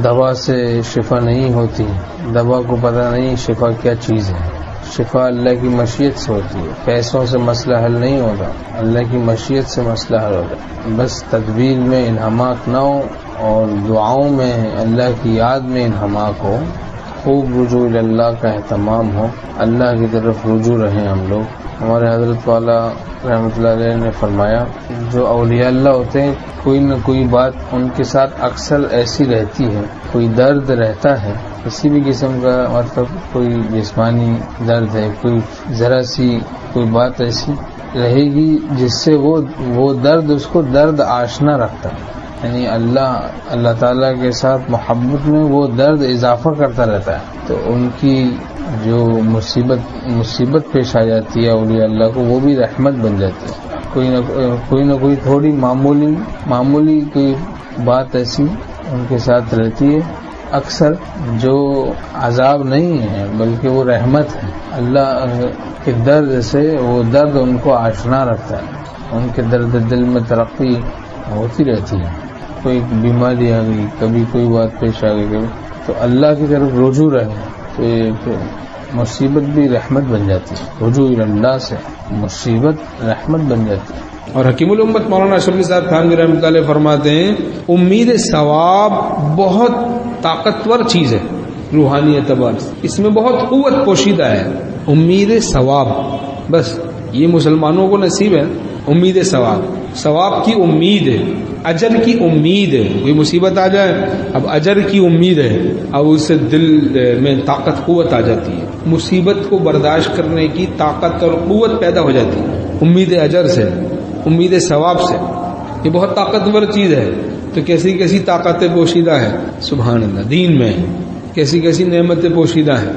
دوا سے شفا نہیں ہوتی، دوا کو پتہ نہیں شفا کیا چیز ہے۔ شفا اللہ کی مشیت سے ہوتی ہے، پیسوں سے مسئلہ حل نہیں ہوتا، اللہ کی مشیت سے مسئلہ حل ہوتا ہے۔ بس تدبیر میں انہماک نہ ہو اور دعاؤں میں اللہ کی یاد میں انہماک ہو، خوب رجوع اللہ کا اہتمام ہو، اللہ کی طرف رجوع رہیں ہم لوگ۔ ہمارے حضرت والا رحمۃ اللہ علیہ نے فرمایا جو اولیاء اللہ ہوتے ہیں کوئی نہ کوئی بات ان کے ساتھ اکثر ایسی رہتی ہے، کوئی درد رہتا ہے کسی بھی قسم کا، مطلب کوئی جسمانی درد ہے، کوئی ذرا سی کوئی بات ایسی رہے گی جس سے وہ درد اس کو درد آشنا رکھتا ہے، یعنی اللہ تعالیٰ کے ساتھ محبت میں وہ درد اضافہ کرتا رہتا ہے، تو ان کی جو مصیبت پیش آ جاتی ہے اولیاء اللہ کو وہ بھی رحمت بن جاتی ہے۔ کوئی نہ کوئی تھوڑی معمولی کوئی بات ایسی ان کے ساتھ رہتی ہے، اکثر جو عذاب نہیں ہے بلکہ وہ رحمت ہے، اللہ کے درد سے وہ درد ان کو آشنا رکھتا ہے، ان کے درد دل میں ترقی ہوتی رہتی ہے۔ کوئی بیماری آ گئی، کبھی کوئی بات پیش آ گئی، تو اللہ کی طرف رجوع رہے تو ایک مصیبت بھی رحمت بن جاتی ہے، رجوع اللہ سے مصیبت رحمت بن جاتی ہے۔ اور حکیم الامت مولانا اشرف علی صاحب تھانوی رحمۃ اللہ علیہ فرماتے ہیں امید ثواب بہت طاقتور چیز ہے روحانی اعتبار سے، اس میں بہت قوت پوشیدہ ہے۔ امید ثواب، بس یہ مسلمانوں کو نصیب ہے، امید ثواب کی امید ہے، اجر کی امید ہے۔ کوئی مصیبت آ جائے اب اجر کی امید ہے، اب اس سے دل میں طاقت قوت آ جاتی ہے، مصیبت کو برداشت کرنے کی طاقت اور قوت پیدا ہو جاتی ہے امید اجر سے، امید ثواب سے۔ یہ بہت طاقتور چیز ہے۔ تو کیسی کیسی طاقتیں پوشیدہ ہیں سبحان اللہ دین میں، کیسی کیسی نعمتیں پوشیدہ ہیں۔